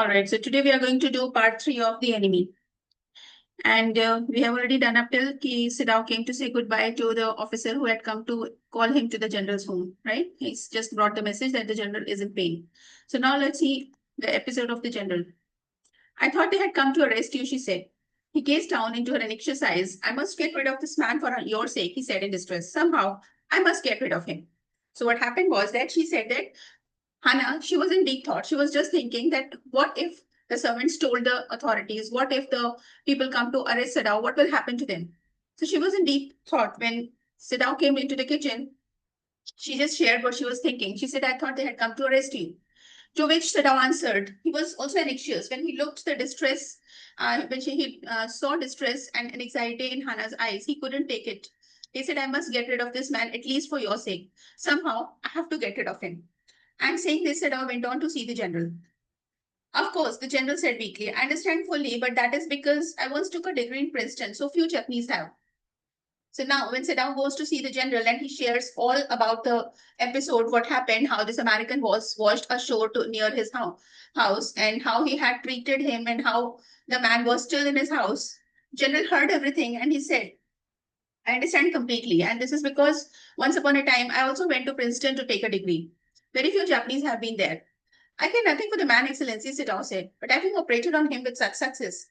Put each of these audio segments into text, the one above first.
All right, so today we are going to do part 3 of The Enemy. And we have already done up till Sidao came to say goodbye to the officer who had come to call him to the general's home, right? He's just brought the message that the general is in pain. So now let's see the episode of the general. I thought they had come to arrest you, she said. He gazed down into her anxious eyes. I must get rid of this man for your sake, he said in distress. Somehow, I must get rid of him. So what happened was that she said that Hannah, she was in deep thought. She was just thinking that what if the servants told the authorities? What if the people come to arrest Sadao? What will happen to them? So she was in deep thought. When Sadao came into the kitchen, she just shared what she was thinking. She said, I thought they had come to arrest you. To which Sadao answered, he was also anxious. When he looked the distress, he saw distress and anxiety in Hannah's eyes, he couldn't take it. He said, I must get rid of this man, at least for your sake. Somehow, I have to get rid of him. And saying this, Sadao went on to see the general. Of course, the general said weakly, I understand fully, but that is because I once took a degree in Princeton, so few Japanese have. So now, when Sadao goes to see the general and he shares all about the episode, what happened, how this American was washed ashore near his house, and how he had treated him, and how the man was still in his house. General heard everything and he said, I understand completely. And this is because once upon a time, I also went to Princeton to take a degree. Very few Japanese have been there. I care nothing for the man, Excellency, Sitao said, but having operated on him with such success.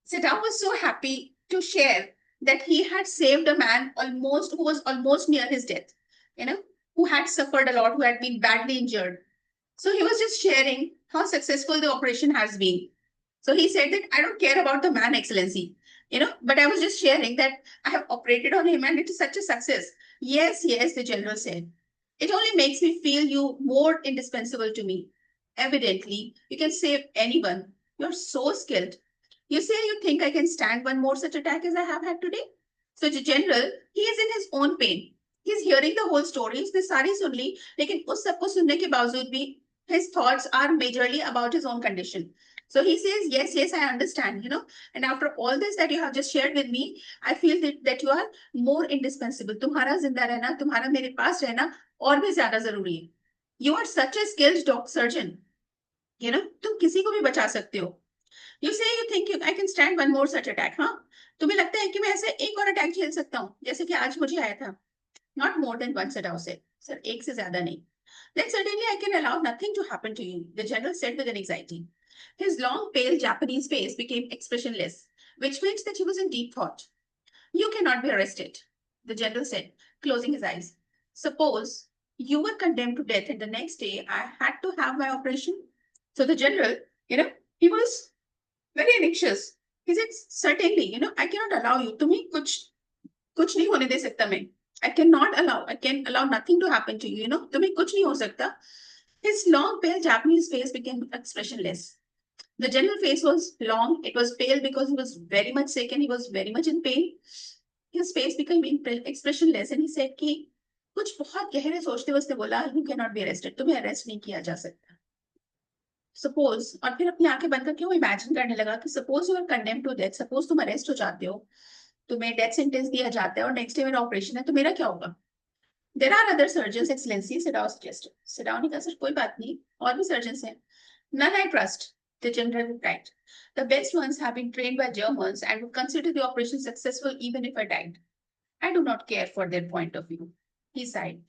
Sitao was so happy to share that he had saved a man who was almost near his death, you know, who had suffered a lot, who had been badly injured. So he was just sharing how successful the operation has been. So he said that I don't care about the man, Excellency, but I was just sharing that I have operated on him and it is such a success. Yes, yes, the general said. It only makes me feel you more indispensable to me. Evidently, you can save anyone. You're so skilled. You say you think I can stand one more such attack as I have had today? So the general, he is in his own pain. He's hearing the whole story. उसने सारी सुन ली, लेकिन उस सबको सुनने के बावजूद भी his thoughts are majorly about his own condition. So he says, yes, yes, I understand, and after all this that you have just shared with me, I feel that you are more indispensable. तुम्हारा जिंदा रहना, तुम्हारा मेरे पास रहना और भी ज्यादा जरूरी है. You are such a skilled surgeon. तुम किसी को भी बचा सकते हो. You say you think I can stand one more such attack, हाँ? तुम्हें लगता है कि मैं ऐसे एक और अटैक झेल सकता हूँ जैसे कि आज मुझे आया था. Not more than one, Sadao said. Sir, एक से ज्यादा नहीं. Then certainly I can allow nothing to happen to you, the general said with an anxiety. His long, pale Japanese face became expressionless, which meant that he was in deep thought. You cannot be arrested, the general said, closing his eyes. Suppose you were condemned to death and the next day I had to have my operation. So the general, he was very anxious. He said, certainly, I cannot allow you. तुम्हें कुछ नहीं होने दे सकता मैं. I can allow nothing to happen to you, तुम्हें कुछ नहीं हो सकता. His long, pale Japanese face became expressionless. The general face was long. It was pale because he was very much sick and he was very much in pain. His face became expressionless and he said कि कुछ बहुत गहरे सोचते हुए उसने बोला, you cannot be arrested. तुम्हें arrest नहीं किया जा सकता. सपोज और फिर अपनी आंखें बंद करके वो इमेजिन करने लगा कि suppose you are condemn to death, suppose तुम अरेस्ट हो जाते हो, तुम्हें डेथ सेंटेंस दिया जाता है और नेक्स्ट डे मेरा ऑपरेशन है, तो मेरा क्या होगा? There are other surgeons, excellency, Sadao suggested. Sadao ने कहा, सर कोई बात नहीं, और भी सर्जन्स हैं. None I trust, the general replied. The best ones have been trained by Germans and would consider the operation successful even if I died. I do not care for their point of view. He sighed.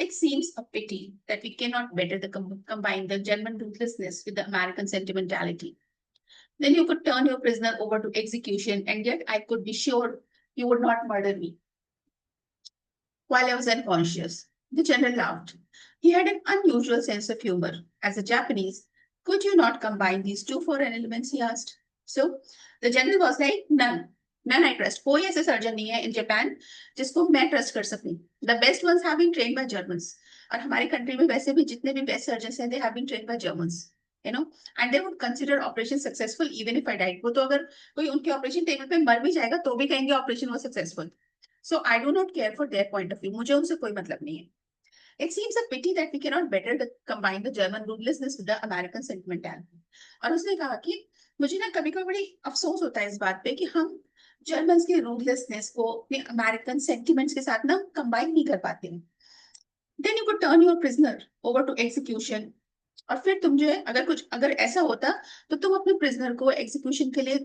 It seems a pity that we cannot better combine the German ruthlessness with the American sentimentality. Then you could turn your prisoner over to execution, and yet I could be sure you would not murder me. While I was unconscious, the general laughed. He had an unusual sense of humor. As a Japanese, could you not combine these two foreign elements, he asked. So the general was like, none. None I trust. कोई ऐसे surgeon नहीं है in Japan जिसको मैं trust कर सकूं. The best ones have been trained by Germans. और हमारी कंट्री में वैसे भी जितने भी बेस्ट सर्जन हैं, they have been trained by Germans. And they would consider operation successful even if I died. वो तो अगर कोई उनके ऑपरेशन टेबल पे मर भी जाएगा तो भी कहेंगे operation was successful. So I do not care for their point of view. मुझे उनसे कोई मतलब नहीं है. It seems a pity that we cannot better combine the German ruthlessness with the American sentimentality. और उसने कहा कि मुझे ना कभी कभी बड़ी अफसोस होता है इस बात पे कि हम जर्मन्स के रूथलेसनेस को अपने अमेरिकन सेंटिमेंट्स के साथ ना कंबाइन नहीं कर पाते हैं. Then you could turn your prisoner over to execution, और फिर तुम जो है अगर ऐसा होता तो तुम अपने प्रिजनर को एग्जीक्यूशन के लिए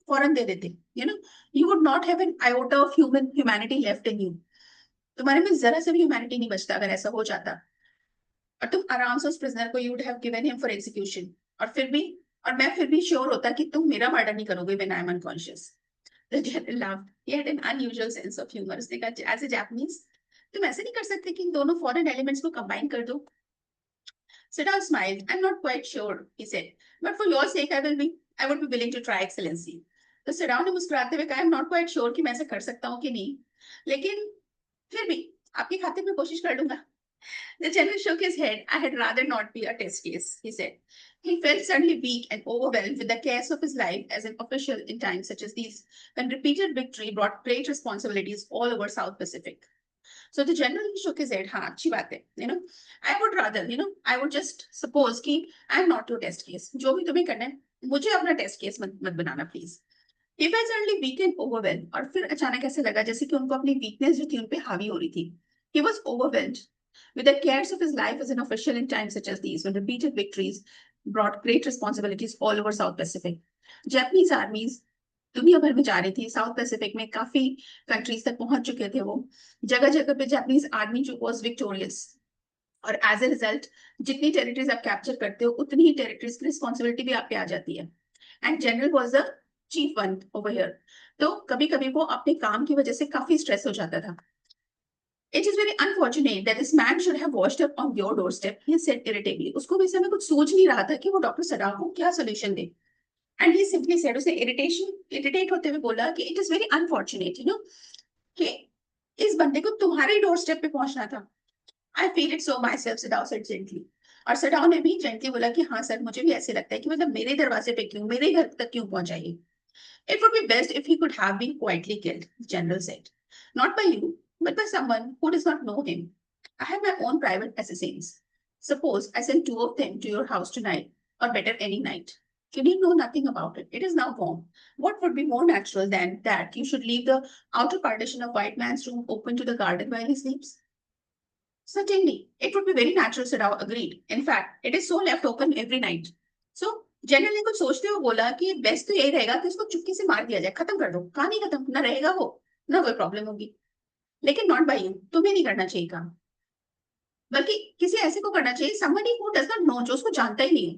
फौरन दे देते, you would not have an iota of humanity left in you. तुम्हारे में जरा से भी ह्यूमैनिटी नहीं बचता अगर ऐसा हो जाता। और तुम आराम से उस प्रिजनर को you would have given him for execution. और मैं फिर भी श्योर होता कि तुम मेरा मर्डर नहीं करोगे when I am unconscious. The general laughed. He had an unusual sense of humor. उसने कहा, एज ए जापानीज तुम ऐसे नहीं कर सकते कि इन दोनों फॉरेन एलिमेंट्स को कंबाइन कर दो। Siddharth smiled. I'm not quite sure, he said. But for your sake, I would be willing to try, Excellency. तो सिडाउ ने मुस्कुराते हुए कहा, I'm not quite sure कि मैं ऐसा कर सकता हूँ कि नहीं, लेकिन फिर भी आपकी खातिर मैं कोशिश कर लूंगा। The general shook his head. I had rather not be a test case, he said. He felt suddenly weak and overwhelmed with the cares of his life as an official in times such as these, when repeated victory brought great responsibilities all over South Pacific. So the general shook his head. हाँ, अच्छी बात है, I would rather, I would just suppose कि I'm not your test case. जो भी तुम्हें करना है, मुझे अपना test case मत बनाना, please. He felt suddenly weak and overwhelmed. और फिर अचानक ऐसे लगा जैसे कि उनको अपनी weakness जो थी उन पे हावी हो रही थी. He was overwhelmed with the cares of his life as an official in times such as these, when repeated victories brought great responsibilities all over South Pacific. Japanese armies दुनिया भर में जा रही थी, साउथ पैसिफिक में काफी countries तक पहुंच चुके थे वो। जगह जगह पे जापानीज आर्मी जो वॉज विक्टोरियस, और एज ए रिजल्ट जितनी टेरिटरीज आप कैप्चर करते हो उतनी ही टेरिटरीज की रिस्पॉन्सिबिलिटी भी आप पे आ जाती है। And general was the chief one over here. तो कभी कभी वो अपने काम की वजह से काफी स्ट्रेस हो जाता था। It is very unfortunate that this man should have washed up on your doorstep, he said irritably. उसको भी समय कुछ सूझ नहीं रहा था कि वो डॉक्टर सडाव को क्या solution they. And he simply said, उसने इरिटेट होते हुए बोला कि इट इज वेरी अनफॉर्चुनेट, कि इस बंदे को तुम्हारे डोर स्टेप पे पहुंचना था। I feel it so myself, Sadao said gently. और सडाव ने भी जेंटली बोला कि हाँ सर, मुझे भी ऐसे लगता है कि मतलब मेरे दरवाजे पे क्यों, मेरे घर तक क्यों पहुंचाइए। It would be best if he could have been quietly killed, general said, not by you but by someone who does not know him. I have my own private assassins. Suppose I send 2 of them to your house tonight, or better, any night. You need know nothing about it. It is now gone. What would be more natural than that you should leave the outer partition of white man's room open to the garden while he sleeps? Certainly, it would be very natural, Sadao agreed. In fact, it is so left open every night. So, general ने कुछ सोचते हुए बोला कि best तो यही रहेगा कि उसको चुपके से मार दिया जाए, खत्म कर दो, कहानी खत्म, ना रहेगा वो, ना कोई प्रॉब्लम होगी। लेकिन नॉट बाय यू, तुम्हें नहीं करना चाहिए काम, बल्कि किसी ऐसे को करना चाहिए, somebody who does not know, जो उसको जानता ही नहीं है।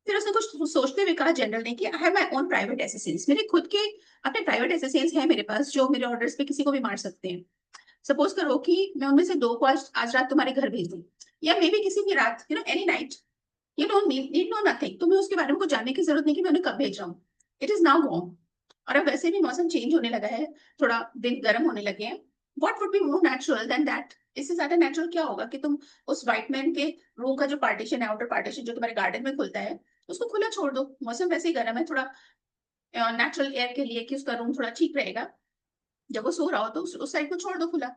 फिर उसने कुछ सोचते हुए कहा जनरल ने कि I have my own private assassins, मेरे खुद के अपने प्राइवेट एसेसिन्स हैं मेरे पास, जो मेरे ऑर्डर्स पे किसी को भी मार सकते हैं। सपोज करो कि मैं उनमें से 2 को आज रात तुम्हारे घर भेज दूं, या मे बी किसी भी रात, any night. You don't need no nothing, तुम्हें उसके बारे में कुछ जानने की जरूरत नहीं कि मैं उन्हें कब भेज रहा हूँ। It is now warm. और अब वैसे भी मौसम चेंज होने लगा है, थोड़ा दिन गर्म होने लगे हैं। What would be more natural than that, इससे ज्यादा नेचुरल क्या होगा कि तुम उस व्हाइट मैन के रूम का जो पार्टीशन है, आउटर पार्टीशन जो तुम्हारे गार्डन में खुलता है, उसको खुला छोड़ दो। मौसम वैसे ही गर्म है, थोड़ा नेचुरल एयर के लिए कि उसका रूम थोड़ा ठीक रहेगा। जब वो सो रहा हो तो उस साइड को छोड़ दो खुला।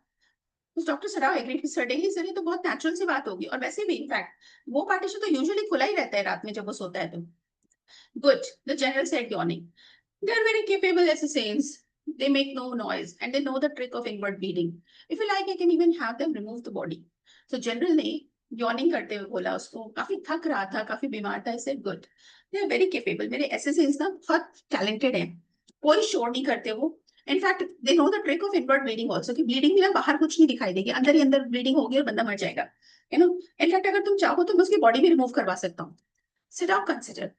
उस डॉक्टर सराव एग्रीड, सर्टेनली सर, ये तो बहुत नेचुरल सी बात होगी, और वैसे भी इनफैक्ट वो पार्टीशन तो यूजुअली खुला ही रहता है रात में जब वो सोता है तो। Good, the general said yawning. They are very capable assassins. They make no noise and they know the trick of inward bleeding. If you like, I can even have them remove the body. So general ने yawning करते हुए बोला, उसको काफी थक रहा था, काफी बीमार था। said good. They are very capable. मेरे assassins ना बहुत talented हैं, कोई शोर नहीं करते वो। In fact they know the trick of inward bleeding also, कि ब्लीडिंग में ना बाहर कुछ नहीं दिखाई देगी, अंदर ही अंदर ब्लीडिंग होगी और बंदा मर जाएगा। इनफैक्ट अगर तुम चाहो तो मैं उसकी बॉडी भी रिमूव करवा सकता हूँ। Sit down, consider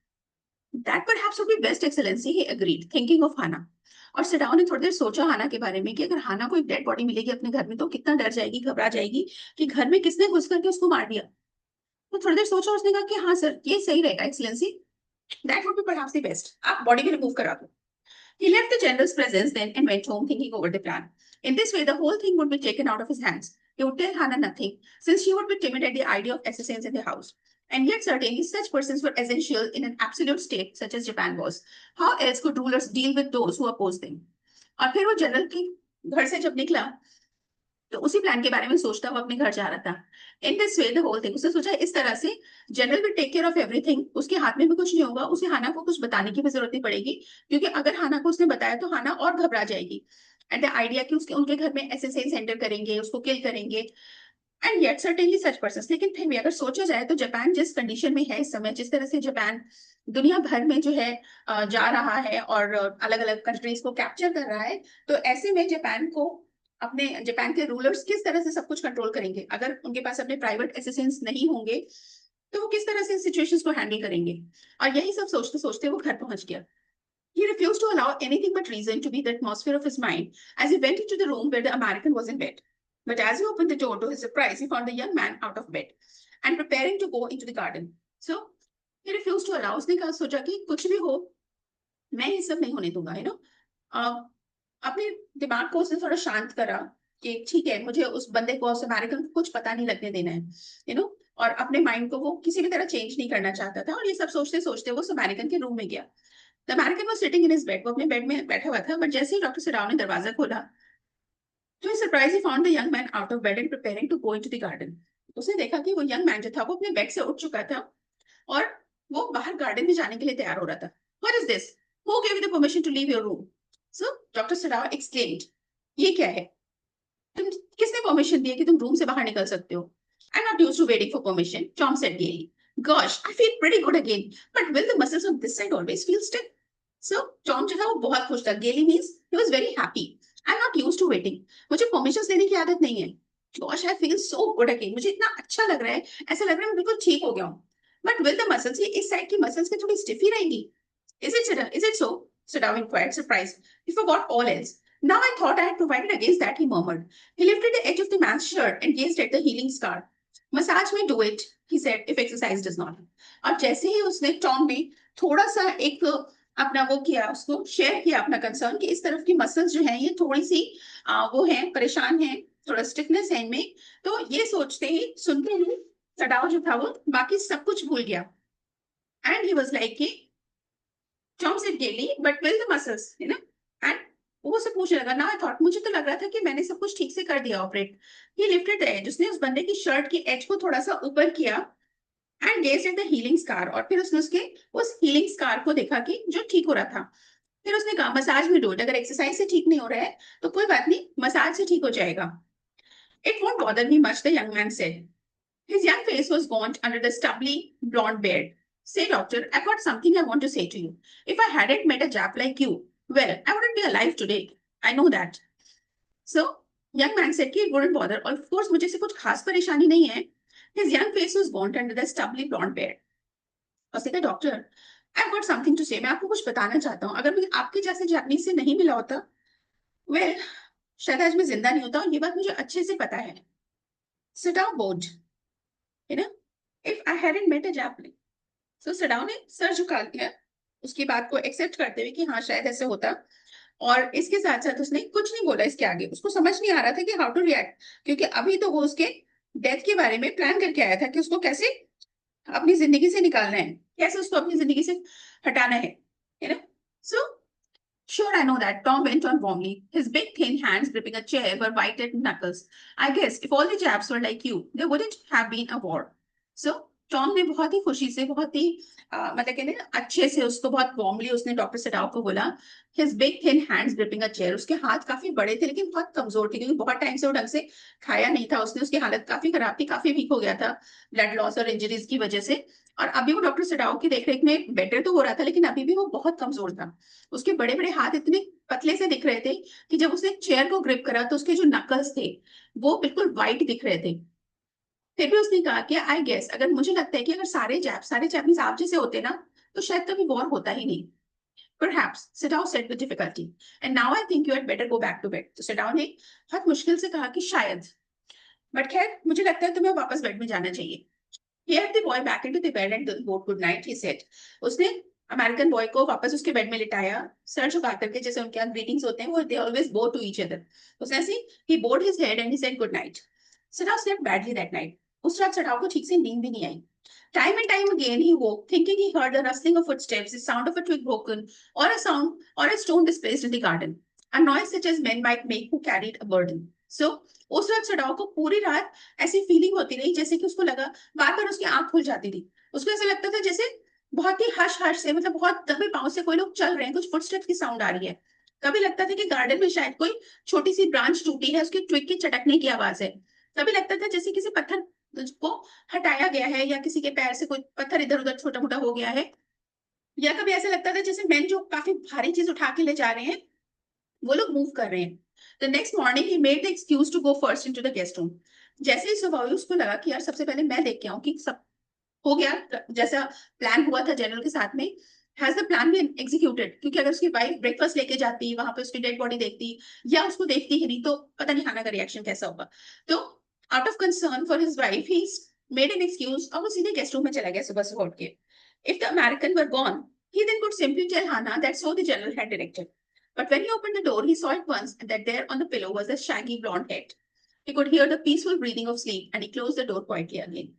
that perhaps would be best, excellency, he agreed, thinking of Hana. और सिडाओ ने थोड़ी देर सोचा हाना के बारे में कि अगर हाना को एक डेड बॉडी मिलेगी अपने घर में तो कितना डर जाएगी, घबरा जाएगी कि घर में किसने घुस करके उसको मार दिया। तो थोड़ी देर सोचा, उसने कहा कि हाँ सर, ये सही रहेगा excellency, that would be perhaps the best, आप बॉडी भी रिमूव करा दो। He left the general's presence then and went home thinking over the plan. In this way, the whole thing would be taken out of his hands. He would tell Hannah nothing, since she would be timid at the idea of assassins in the house. And yet, certainly, such persons were essential in an absolute state such as Japan was. How else could rulers deal with those who opposed them? और फिर वो general के घर से जब निकला तो उसी प्लान के बारे में सोचता हुआ अपने घर जा रहा था। In this way the whole thing, उसने सोचा इस तरह से general will take care of everything, उसके हाथ में भी कुछ नहीं होगा, उसे हाना को कुछ बताने की भी जरूरत नहीं पड़ेगी, क्योंकि अगर हाना को उसने बताया तो हाना और घबरा जाएगी। एंड द आइडिया कि उसके उनके घर में एसएसएन सेंटर करेंगे, उसको किल करेंगे, and yet certainly such person, लेकिन फिर भी अगर सोचा जाए तो जापान जिस कंडीशन में है इस समय, जिस तरह से जापान दुनिया भर में जो है जा रहा है और अलग अलग कंट्रीज को कैप्चर कर रहा है, तो ऐसे में जापान को अपने जापान के रूलर्स किस तरह से सब कुछ कंट्रोल करेंगे? अगर उनके पास अपने प्राइवेट असिस्टेंट्स नहीं होंगे तो वो किस तरह से सिचुएशंस को हैंडल करेंगे? और यही सब सोचते सोचते वो घर पहुंच गया. He refused to allow anything but reason to be the atmosphere of his mind as he went into the room where the American was in bed. But as he opened the door, to his surprise, he found the young man out of bed and preparing to go into the garden. So he refused to allow. उसने कहा, सोचा कि कुछ भी हो, मैं ये सब नहीं होने दूंगा, यू नो. अपने दिमाग को उसने थोड़ा शांत करा कि ठीक है, मुझे उस बंदे को, उस अमेरिकन को कुछ पता नहीं लगने देना है, यू नो. और अपने माइंड को वो किसी भी तरह चेंज नहीं करना चाहता था. और ये सब सोचते सोचते वो उस अमेरिकन के रूम में गया. The American was sitting in his bed. वो अपने बेड में बैठा हुआ था. बट जैसे ही डॉक्टर सिराव ने दरवाजा खोला, तो इस surprise he found the young man out of bed and preparing to go into the garden. उसने देखा कि वो यंग मैन जो था वो अपने बेड से उठ चुका था और वो बाहर गार्डन में जाने के लिए तैयार हो रहा था. What is this? Who give you the permission to leave your room? So doctor Sadao exclaimed, ये क्या है? तुम किसने परमिशन दी है कि तुम रूम से बाहर निकल सकते हो? I'm not used to waiting for permission, Tom said gaily. Gosh, I feel pretty good again, but will the muscles on this side always feel stiff? So Tom जो था वो बहुत खुश था. Gaily means he was very happy. I'm not used to waiting. मुझे permission लेने की आदत नहीं है. Gosh, I feel so good again. मुझे इतना अच्छा लग रहा है, ऐसा लग रहा है मैं बिल्कुल ठीक हो गया हूँ. But will the muscles, ये इस साइड की मसल्स के थोड़ी स्टिफ ही रहेंगी? Is it so? Sadao inquired, surprised. He forgot all else. Now I thought I had provided against that, he murmured. He lifted the edge of the man's shirt and gazed at the healing scar. Massage may do it, he said, if exercise does not. अब जैसे ही उसने Tom ने थोड़ा सा एक अपना वो किया, उसको शेयर किया अपना कंसर्न कि इस तरफ की मसल्स जो हैं ये थोड़ी सी वो हैं, परेशान हैं, थोड़ा स्टिफनेस है इनमें. तो ये सोचते ही, सुनते ही सडाओ जो था वो बाकी सब कुछ भूल गया. एंड ही वाज लाइक कि Tom said gaily, but will the muscles, you know? And वो सब पूछने लगा. ना आई थॉट, मुझे तो लग रहा था कि मैंने सब कुछ ठीक से कर दिया operate. He lifted the edge, उसने उस बंदे की शर्ट की एज को थोड़ा सा ऊपर किया and gazed at the healing scar. और फिर उसने उसके उस हीलिंग स्कार को देखा कि जो ठीक हो रहा था. फिर उसने कहा, मसाज में डू इट. अगर एक्सरसाइज से ठीक नहीं हो रहा है तो कोई बात नहीं, मसाज से ठीक हो जाएगा. It won't bother me much, the young man said. His young face was gaunt under the stubbly blonde beard. Say, doctor, I've got something I want to say to you. If I hadn't met a Jap like you, well, I wouldn't be alive today. I know that. So, young man said कि it wouldn't bother. Of course, मुझे से कुछ खास परेशानी नहीं है. His young face was gaunt under the stubbly blonde beard. और कहता, doctor, I've got something to say. मैं आपको कुछ बताना चाहता हूँ. अगर मैं आपके जैसे जापानीज से नहीं मिला होता, well, शायद आज मैं जिंदा नहीं होता. और ये बात मुझे अच्छे से पता है. Sit down, bored. You know, if I hadn't met a Japanese. So Sadao ने सर झुका दिया उसकी बात को एक्सेप्ट करते हुए कि हाँ शायद ऐसे होता. और इसके साथ साथ उसने कुछ नहीं बोला इसके आगे. उसको समझ नहीं आ रहा था कि हाउ टू रिएक्ट, क्योंकि अभी तो वो उसके डेथ के बारे में प्लान करके आया था कि उसको कैसे अपनी जिंदगी से निकालना है, कैसे उसको अपनी जिंदगी से हटाना है, you know. So Sure, I know that, Tom went on warmly. His big thin hands gripping a chair were white at knuckles. I guess if all the Japs were like you, there wouldn't have been a war. So, Tom ने बहुत ही खुशी से, बहुत ही मतलब कहते हैं अच्छे से उसको बहुत वार्मली उसने डॉक्टर सडाओ को बोला. His big thin hands gripping a chair. उसके हाथ काफी बड़े थे लेकिन बहुत कमजोर थे क्योंकि बहुत टाइम से वो ढंग से खाया नहीं था उसने. उसकी हालत काफी खराब थी, काफी वीक हो गया था ब्लड लॉस और इंजरीज की वजह से. और अभी वो डॉक्टर सडाओ की देखरेख में बेटर तो हो रहा था लेकिन अभी भी वो बहुत कमजोर था. उसके बड़े बड़े हाथ इतने पतले से दिख रहे थे कि जब उसने चेयर को ग्रिप करा तो उसके जो नकल्स थे वो बिल्कुल वाइट दिख रहे थे. फिर भी उसने कहा कि आई गेस, अगर मुझे लगता है कि अगर सारे जापानीज आप जैसे होते ना तो शायद कभी वॉर होता ही नहीं. Perhaps, Sadao said with difficulty. And now I think you had better go back to bed. तो Sadao ने बहुत मुश्किल से कहा कि शायद, बट खैर मुझे लगता है तुम्हें वापस बेड में जाना चाहिए. He had the boy back into the bed and both good night, he said. उसने अमेरिकन बॉय को वापस उसके बेड में लिटाया, सर झुका करके, जैसे उनके यहाँ ग्रीटिंग्स होते हैं वो they always bow to each other. उसने ऐसे he bowed his head and he said good night. Sadao slept badly that night. उस रात सडाओ को ठीक से नींद भी नहीं आई. Time and time again he woke, thinking he heard the rustling of footsteps, the sound of a twig broken, or a stone displaced in the garden. A noise such as men might make who carried a burden. So, उस रात Sadao को पूरी रात ऐसी feeling होती रही जैसे कि उसको लगा, बार बार उसकी आंख खुल जाती थी. उसको ऐसा लगता था जैसे बहुत ही हश हश से, मतलब बहुत दबे पांव से कोई लोग चल रहे हैं, कुछ फुटस्टेप्स की साउंड आ रही है. कभी लगता था कि गार्डन में शायद कोई छोटी सी ब्रांच टूटी है, उसकी ट्विग की चटकने की आवाज है. कभी लगता था जैसे किसी पत्थर को हटाया गया है या किसी के पैर से कोई पत्थर इधर उधर छोटा मोटा हो गया है, या कभी ऐसा लगता था जैसे मैन जो काफी भारी चीज उठा के ले जा रहे हैं वो लोग मूव कर रहे हैं। The next morning he made the excuse to go first into the guest room. जैसे ही सुबह हुई उसको लगा कि यार सबसे पहले मैं देख के आऊं कि सब हो गया जैसा प्लान हुआ था जनरल के साथ में। Has the plan been executed? क्योंकि अगर उसकी वाइफ ब्रेकफास्ट लेके जाती वहां पे उसकी डेड बॉडी देखती या उसको देखती ही नहीं तो पता नहीं हाना का रिएक्शन कैसा होगा। तो out of concern for his wife he made an excuse और वो सीधे गेस्ट रूम में चला गया सुबह सुबह उठ के। If the American were gone he then could simply tell Hannah that so the general had directed. But when he opened the door, he saw at once that there on the pillow was a shaggy blonde head. He could hear the peaceful breathing of sleep and he closed the door quietly again.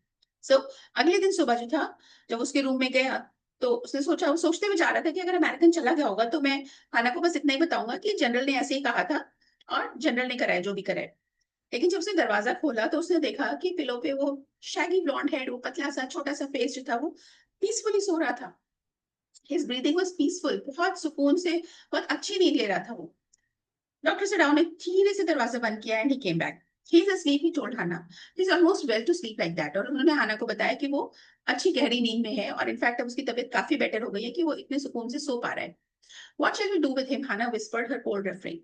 So, अगले दिन सुबह जो था जब उसके room में गया तो उसने सोचा, वो सोचते हुए जा रहा था कि अगर अमेरिकन चला गया होगा तो मैं हाना को बस इतना ही बताऊंगा कि जनरल ने ऐसे ही कहा था और जनरल ने कराया जो भी कराया। लेकिन जब उसने दरवाजा खोला तो उसने देखा कि पिलो पे वो शैगी ब्लॉन्ड हेड, वो पतला सा छोटा सा फेस जो था वो पीसफुली सो रहा था। हिज ब्रीदिंग वाज पीसफुल, बहुत सुकून से बहुत अच्छी नींद ले रहा था वो। डॉक्टर सडाउ ने धीरे से दरवाजा बंद किया and he came back. He is asleep, he told Hannah. He's almost well to sleep like that. और उन्होंने हाना को बताया कि वो अच्छी गहरी नींद में है और इनफैक्ट अब उसकी तबीयत काफी बेटर हो गई है कि वो इतने सुकून से सो पा रहा है। What shall we do with him? Hannah whispered her cold refrain.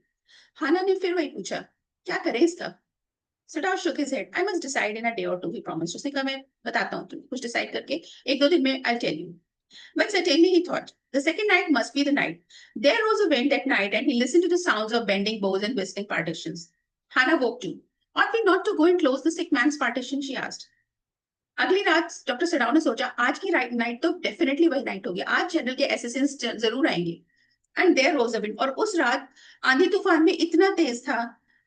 हाना ने फिर वही पूछा, क्या करें इसका? Sadaw shook his head. I must decide in a day or two, he promised. उसने कहा मैं बताता हूँ तुम्हें, कुछ डिसाइड करके एक दो दिन में I'll tell you. But certainly he thought, the second night must be the night. There rose a wind at night, and he listened to the sounds of bending bows and whistling partitions. Hannah woke too. Ought we not to go and close the sick man's partition? She asked. अगली रात doctor Sadao ने सोचा आज की night तो definitely वही night होगी, आज जनरल के एसेसिन्स जरूर आएंगे। And there rose a wind, और उस रात आंधी तूफान में इतना तेज था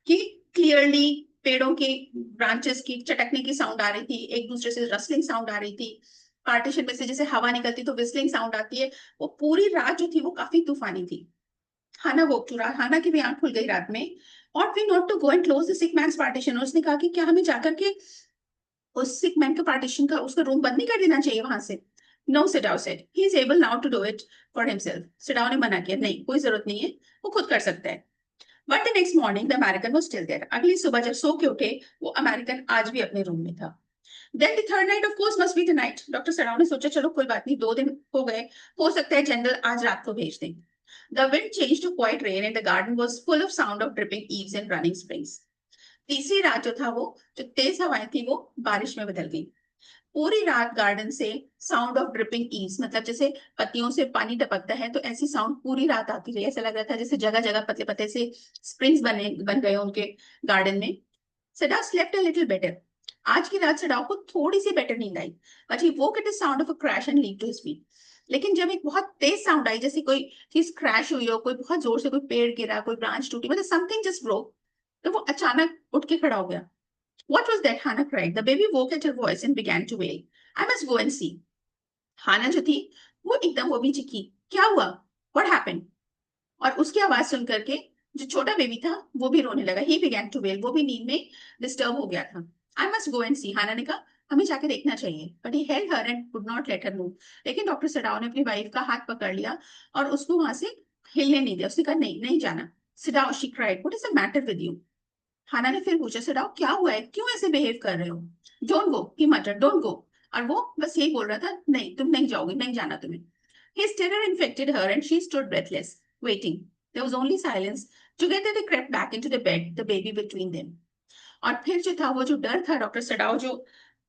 कि क्लियरली पेड़ों के ब्रांचेस की चटकने की साउंड आ रही थी, एक दूसरे से रसलिंग साउंड आ रही थी, पार्टीशन में से जैसे हवा निकलती तो विस्लिंग साउंड आती है। वो पूरी रात जो थी वो काफी तूफानी थी। हाना वोक टू, हाना की भी आंख खुल गई रात में। और we not to go and close the sick man's partition, उसने कहा कि क्या हमें जाकर के उस सिक मैन का पार्टीशन का उसका रूम बंद नहीं कर देना चाहिए वहां से? No, Sadao said, he is able now to do it for himself. Sadao ने मना किया, नहीं कोई जरूरत नहीं है, वो खुद कर सकता है। But the next morning the American was still there. अगली सुबह जब सो के उठे वो अमेरिकन आज भी अपने रूम में था। Then the third night of course must be the night. Doctor Sadao ने सोचा चलो कोई बात नहीं, 2 दिन हो गए, हो सकता है जनरल आज रात को भेज दें। The wind changed to quiet rain and the garden was full of sound of dripping eaves and running springs. तीसरी रात जो था वो जो तेज हवाएं थी वो बारिश में बदल गई। पूरी रात गार्डन से साउंड ऑफ ड्रिपिंग ईव्स, मतलब जैसे पत्तियों से पानी टपकता है तो ऐसी साउंड पूरी रात आती रही। ऐसा लग रहा था जैसे जगह जगह पतले पतले से स्प्रिंग्स बन गए उनके गार्डन में। सडा स्लेप्ट अ लिटिल बेटर। आज की रात सडाव को थोड़ी सी बेटर नींद आई। But he woke at the sound of a crash and leap to his feet. लेकिन जब एक बहुत तेज साउंड आई जैसे कोई चीज क्रैश हुई हो, कोई बहुत जोर से कोई पेड़ गिरा, कोई ब्रांच टूटी, मतलब समथिंग जस्ट ब्रोक, तो वो अचानक उठ के खड़ा हो गया। What was that? Hannah cried. The baby woke at her voice and began to wail. I must go and see. हाना जो थी वो एकदम वो भी चिकी, क्या हुआ? What happened? और उसकी आवाज सुन करके जो छोटा बेबी था वो भी रोने लगा। ही बिगैन टू वेल, वो भी नींद में डिस्टर्ब हो गया था। आई मस्ट गो एंड सी, हाना ने कहा हमें जाके देखना चाहिए। But he held her and could not let her move. लेकिन डॉक्टर सडाव ने अपनी वाइफ का हाथ पकड़ लिया और उसको वहां से हिलने नहीं दिया। उसने कहा नहीं नहीं जाना। Sadao, she cried, what is the matter with you? Hana ने फिर पूछा, सिडाओ क्या हुआ है, क्यों ऐसे बिहेव कर रहे हो? Don't go, he मटर्ड, don't go. और वो बस यही बोल रहा था, नहीं तुम नहीं जाओगे, नहीं जाना तुम्हें। His terror infected her and she stood breathless, waiting. There was only silence. Together they crept back into the bed, the baby between them. और फिर जो था वो जो डर था डॉक्टर सडाओ जो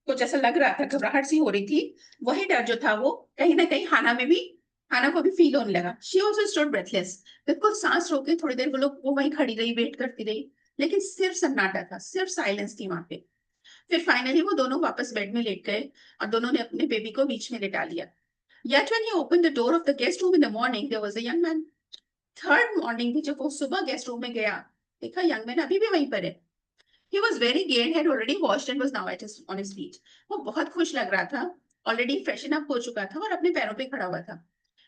कुछ ऐसा लग रहा था, घबराहट सी हो रही थी, वही डर जो था वो कहीं ना कहीं हाना को भी फील होने लगा। She also stood breathless. बिल्कुल सांस रोके थोड़ी देर वो वहीं खड़ी रही, वेट करती रही, लेकिन सिर्फ सन्नाटा था, सिर्फ साइलेंस थी वहां पे। फिर फाइनली वो दोनों वापस बेड में लेट गए और दोनों ने अपने बेबी को बीच में लेटा लिया। Yet when he opened the door of the guest room in the morning, there was a young man. Third morning भी जब वो सुबह गेस्ट रूम में गया, देखा यंग मैन अभी भी वहीं पर है। He was very gay and had already washed and was now on his feet. वो बहुत खुश लग रहा था, ऑलरेडी फ्रेशन अप हो चुका था और अपने पैरों पे खड़ा हुआ था।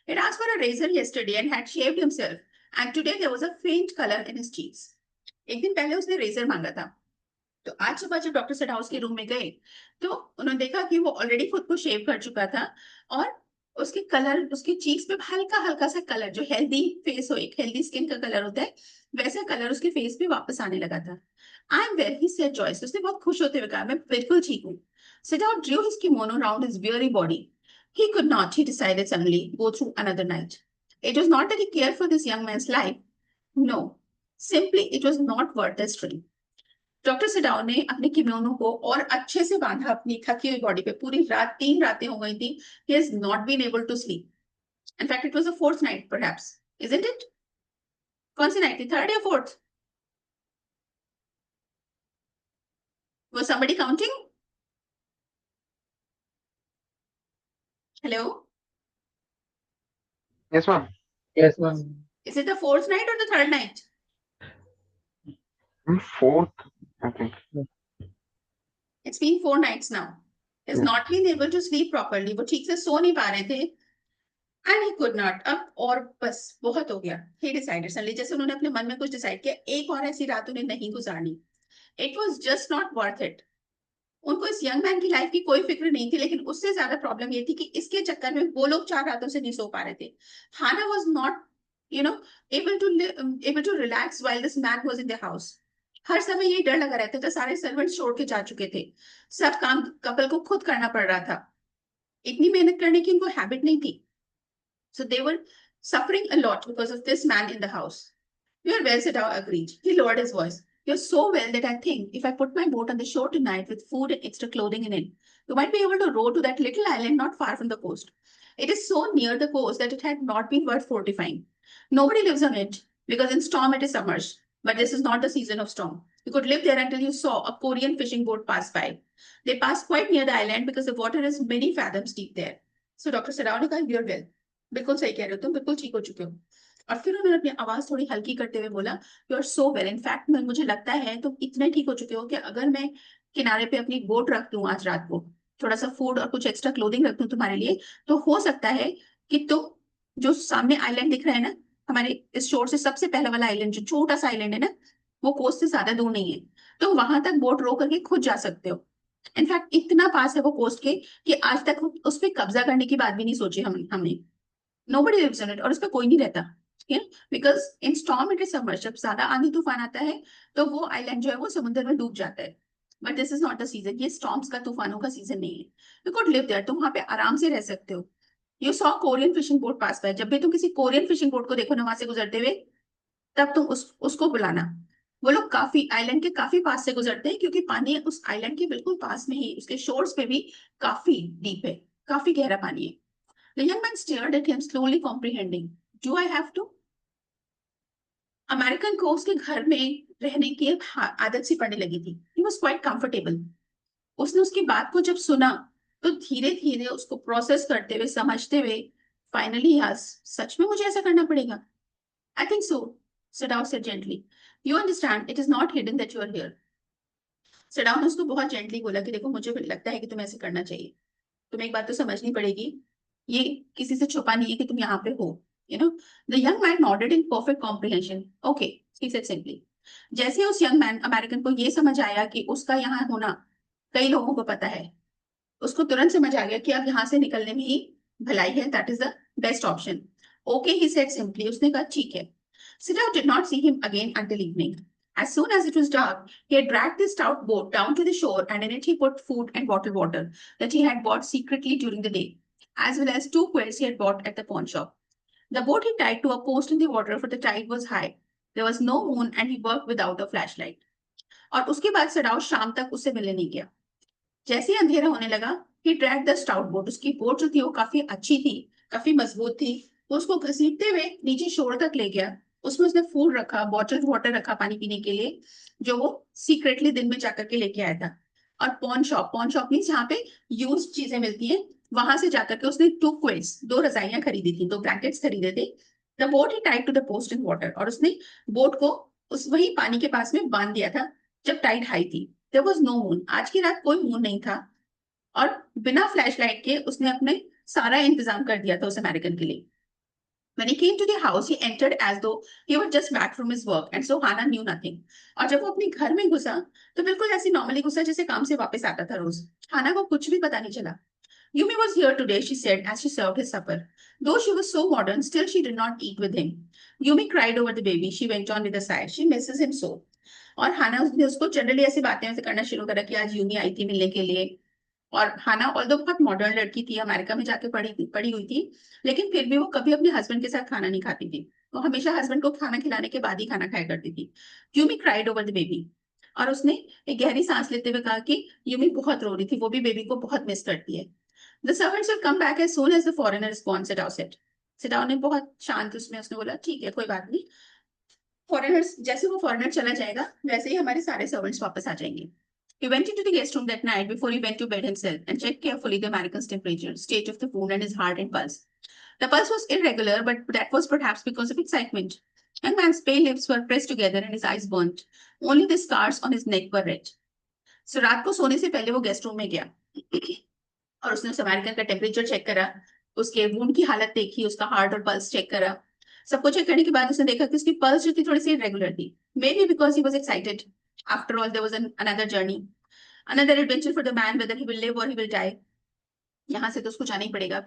He asked for a razor yesterday and had shaved himself, and today there was a faint color in his cheeks. एक दिन पहले उसने रेजर मांगा था। तो आज सुबह जब डॉक्टर सडहाउस के रूम में गए तो उन्होंने देखा कि वो ऑलरेडी खुद को शेव कर चुका था और उसके कलर, उसके चीक्स पे हल्का हल्का सा कलर, जो हेल्दी फेस हो, एक हेल्दी स्किन का कलर होता है, वैसा कलर उसके फेस पे वापस आने लगा था। I'm well, he said Joyce. उसने बहुत खुश होते हुए कहा, मैं बिल्कुल ठीक हूँ. Siddharth drew his kimono around his weary body. He could not, he decided suddenly, go through another night. It was not that he cared for this young man's life. No. Simply, it was not worth the strain. Doctor Sadao ने अपने kimono को और अच्छे से बांधा अपनी थकी हुई बॉडी पे. पूरी रात 3 रातें हो गई थी. He has not been able to sleep. In fact, it was the fourth night, perhaps. Isn't it? कौन सी नाइट थी? थर्ड या fourth? Was somebody counting? Hello? Yes, ma'am. Yes, ma'am. Is it the fourth night or the third night? Fourth, I think. It's been 4 nights now. He's Yeah. not been able to sleep properly. वो ठीक से सो नहीं पा रहे थे. And he could not. अब और बस बहुत हो गया. He decided suddenly, जैसे उन्होंने अपने मन में कुछ डिसाइड किया, एक और ऐसी रात उन्हें नहीं गुजारनी. It was just not worth it. उनको इस यंग मैन की लाइफ की कोई फिक्र नहीं थी, लेकिन उससे ज्यादा प्रॉब्लम ये थी कि इसके चक्कर में वो लोग 4 रातों से नहीं सो पा रहे थे. हाना was not, able to relax while this man was in the house. हर समय यही डर लगा रहता था. सारे सर्वेंट्स छोड़ के जा चुके थे. सब काम कपल को खुद करना पड़ रहा था. इतनी मेहनत करने की उनको हैबिट नहीं थी. So they were suffering a lot because of this man in the house. You are well, Siddharth agreed. He lowered his voice. You're so well that I think if I put my boat on the shore tonight with food and extra clothing in it, you might be able to row to that little island not far from the coast. It is so near the coast that it had not been worth fortifying. Nobody lives on it because in storm it is submerged. But this is not the season of storm. You could live there until you saw a Korean fishing boat pass by. They passed quite near the island because the water is many fathoms deep there. So Dr. Siddharth ne kaha, you're well. बिल्कुल सही कह रहे हो तुम, बिल्कुल ठीक हो चुके हो. और फिर उन्होंने अपनी आवाज थोड़ी हल्की करते हुए बोला, you are so well. In fact मुझे लगता है तुम इतने ठीक हो चुके हो कि अगर मैं किनारे पे अपनी बोट रख दूं आज रात को, थोड़ा सा फूड और कुछ एक्स्ट्रा क्लोथिंग रख दूं तुम्हारे लिए, तो हो सकता है कि तुम जो सामने आइलैंड दिख रहा है ना, हमारे इस शोर से सबसे पहला वाला आइलैंड, जो छोटा सा आइलैंड है ना, वो कोस्ट से ज्यादा दूर नहीं है. तो वहां तक बोट रो करके खुद जा सकते हो. इनफैक्ट इतना पास है वो कोस्ट के कि आज तक उस पर कब्जा करने की बात भी नहीं सोची हमने. Nobody lives on it. और उसपे कोई नहीं रहता. ठीक है? Because in storm it is submerged. जब ज्यादा आंधी तूफान आता है तो वो आइलैंड जो है वो समुद्र में डूब जाता है. But this is not the season. ये storms का, तूफानों का सीजन नहीं है. You could live there. तुम वहां पे आराम से रह सकते हो. You saw Korean fishing boat pass by. जब भी तुम किसी कोरियन फिशिंग बोट को देखो ना वहां से गुजरते हुए, तब तुम उसको बुलाना. वो लोग काफी आइलैंड के काफी पास से गुजरते हैं क्योंकि पानी उस आइलैंड के बिल्कुल पास में ही, उसके शोर्स पे भी काफी डीप है, काफी गहरा पानी है. The young man stared at him, slowly comprehending. Do I have to? American को उसके घर में रहने की आदत सी पड़ने लगी थी. He was quite comfortable. उसने उसकी बात को जब सुना तो धीरे धीरे उसको प्रोसेस करते हुए, समझते हुए, फाइनली सच में मुझे ऐसा करना पड़ेगा. I think so, Siddharth said gently. You understand, it is not hidden that you are here. Siddharth ने उसको बहुत जेंटली बोला कि देखो मुझे लगता है कि तुम्हें ऐसे करना चाहिए. तुम्हें एक बात तो समझनी पड़ेगी, ये किसी से छुपा नहीं है कि तुम यहाँ पे हो. The young man nodded in perfect comprehension. Okay, he said simply. जैसे उस यंग मैन अमेरिकन को ये समझ आया कि उसका यहाँ होना कई लोगों को पता है, उसको तुरंत समझ आ गया कि अब यहाँ से निकलने में ही भलाई है. That is the best option. Okay, he said simply. उसने कहा ठीक है. Siddharth did not see him again until evening. As soon as it was dark, he had dragged the stout boat down to the shore, and in it he put food and bottled water that he had bought secretly during the day, as well as 2 quilts he had bought at the pawn shop. The boat he tied to a post in the water, for the tide was high. There was no moon, and he worked without a flashlight. और उसके बाद सडाउ शाम तक उससे मिलने नहीं गया. जैसे ही अंधेरा होने लगा, he dragged the stout boat. उसकी बोट जो थी वो काफी अच्छी थी, काफी मजबूत थी. वो उसको घसीटते हुए नीचे शोर तक ले गया. उसमें उसने फूड रखा, बॉटल्ड वाटर रखा पानी पीने के लिए, जो वो सीक्रेटली दिन में जाकर के लेके आया था. और पॉन शॉप मीन्स जहाँ पे यूज चीजें मिलती हैं, वहां से जाकर के उसने 2 क्विल्ट्स, 2 रजाइयां खरीदी थी, 2 ब्लैंकेट्स खरीदे थे. The boat he tied to the post in water. और उसने बोट को उस वही पानी के पास में बांध दिया था जब टाइड हाई थी. There was no moon. आज की रात कोई मून नहीं था. और बिना फ्लैश लाइट के उसने अपने सारा इंतजाम कर दिया था उस अमेरिकन के लिए. When he came to the house, he entered as though he was just back from his work, and so Hannah knew nothing. और जब वो अपने घर में घुसा तो बिल्कुल ऐसी नॉर्मली घुसा जैसे काम से वापस आता था रोज. हाना को कुछ भी पता नहीं चला. Yumi was here today, she said as she served his supper. Though she was so modern, still she did not eat with him. Yumi cried over the baby. She went on with a sigh. She misses him so. और हाना ने उसको generally ऐसी बातें वैसे करना शुरू करा कि आज यूमी आई थी मिलने के लिए। और हाना ऑल्दो बहुत मॉडर्न लड़की थी, अमेरिका में जाके पढ़ी हुई थी, लेकिन फिर भी वो कभी अपने हस्बैंड के साथ खाना नहीं खाती थी। वो हमेशा हस्बैंड को खाना खिलाने के बाद ही खाना खाया करती थी। Yumi cried over the baby, और उसने एक गहरी सांस लेते हुए कहा कि यूमी बहुत रो रही थी, वो भी बेबी को बहुत मिस करती है। The servants will come back as soon as the foreigner is gone, Sadao said. Sadao ने बहुत शांत उसमें उसने बोला ठीक है कोई बात नहीं, फॉरेनर्स जैसे वो फॉरेनर चला जाएगा वैसे ही हमारे सारे सर्वेंट्स वापस आ जाएंगे। He went into the guest room that night before he went to bed himself and checked carefully the American's temperature, state of the wound, and his heart and pulse. The pulse was irregular, but that was perhaps because of excitement. Young man's pale lips were pressed together and his eyes burnt. Only the scars on his neck were red. So रात को सोने से पहले वो guest room में गया और उसने उस अमेरिकन का टेम्परेचर चेक करा, उसके वुंड की हालत देखी, उसका हार्ट और पल्स चेक करा। सबको चेक करने के बाद उसने देखा कि उसकी पल्स जो थी थोड़ी सी इरेगुलर थी, maybe because he was excited. After all there was another journey, another adventure for the man, whether he will live or he will die. यहाँ से तो उसको जाना ही पड़ेगा।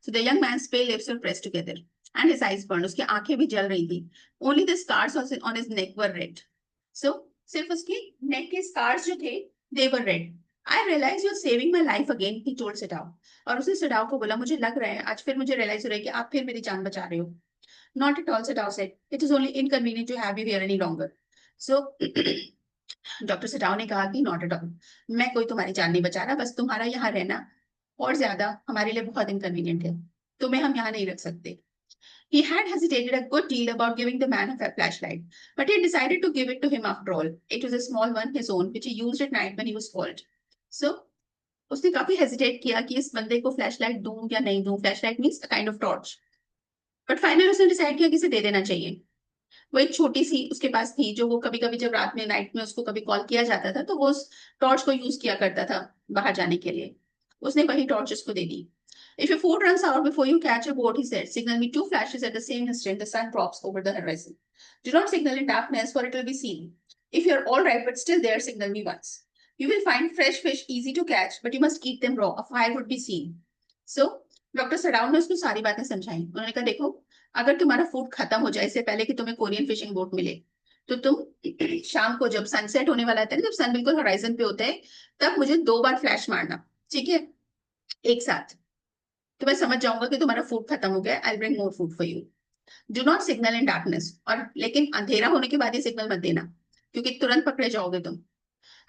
So the young man's pale lips were pressed together and his eyes burn, उसकी आंखें भी जल रही थी। Only the scars on his neck were red. So सिर्फ उसकी नेक के स्कार्स जो थे they were red. I realise you are saving my life again, he told Sadao. और उसने सिडाओ को बोला मुझे लग रहा है आज फिर मुझे रियलाइज हो रहा है कि आप फिर मेरी जान बचा रहे हो। Not at all, Sadao said, it is only inconvenient to have you here any longer. So doctor Sadao ने कहा कि नॉट एट ऑल, मैं कोई तुम्हारी जान नहीं बचा रहा, बस तुम्हारा यहाँ रहना और ज्यादा हमारे लिए बहुत इनकन्वीनियंट है, तुम्हें हम यहाँ नहीं रख सकते। He had hesitated a good deal about giving the man a flashlight, but he had decided to give it to him after all. It was a small one, his own, which he used at night when he was cold. So, उसने काफी hesitate किया कि इस बंदे को flashlight दूं या नहीं दूं। Flashlight means a kind of torch. But finally उसने डिसाइड किया कि इसे दे देना चाहिए। वो एक छोटी सी उसके पास थी जो वो कभी कभी जब रात में नाइट में उसको कभी कॉल किया जाता था तो वो उस टॉर्च को यूज किया करता था बाहर जाने के लिए। उसने वही टॉर्च उसको दे दी। If your food runs out before you catch a boat, he said, signal me two flashes at the same instant the sun drops over the horizon. Do not signal in darkness, for it will be seen. If you are all right but still there, signal me once. You will find fresh fish easy to catch, but you must keep them raw. A fire would be seen. So, doctor Sadao ने उसको सारी बातें समझाई। उन्होंने कहा देखो, अगर तुम्हारा फूड खत्म हो जाए इससे पहले कि तुम्हें कोरियन फिशिंग बोट मिले, तो तुम शाम को जब सनसेट होने वाला था ना, जब सन बिल्कुल होराइजन पे होता है, तब मुझे 2 बार फ्लैश मारना, ठीक है, एक साथ। तो मैं समझ जाऊंगा कि तुम्हारा फूड खत्म हो गया। I bring more food for you. Do not signal in darkness, और लेकिन अंधेरा होने के बाद ये सिग्नल मत देना, क्योंकि तुरंत पकड़े जाओगे तुम।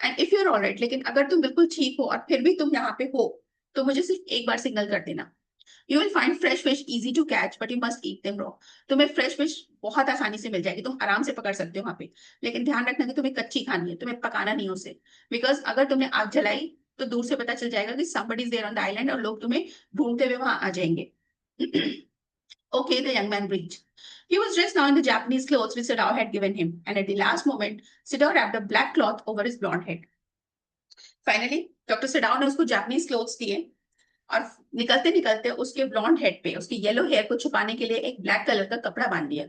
And if you are all right, लेकिन अगर तुम बिल्कुल ठीक हो और फिर भी तुम यहाँ पे हो, तो मुझे सिर्फ एक बार सिग्नल कर देना। You will find fresh fish easy to catch, but you must eat them raw. तुम्हें फ्रेश फिश बहुत आसानी से मिल जाएगी, तुम आराम से पकड़ सकते हो वहां पे, लेकिन ध्यान रखना कि तुम्हें कच्ची खानी है, तुम्हें पकाना नहीं उसे। बिकॉज अगर तुमने आग जलाई तो दूर से पता चल जाएगा कि somebody is there on the island और लोग तुम्हें ढूंढते हुए वहां आ जाएंगे। Okay, the young man breathed. He was dressed now in the Japanese clothes which Sadao had given him, and at the last moment, Sadao wrapped a black cloth over his blonde head. Finally, doctor Sadao ने उसको Japanese clothes दिए और निकलते निकलते उसके blonde head पे उसके yellow hair को छुपाने के लिए एक ब्लैक कलर का कपड़ा बांध दिया।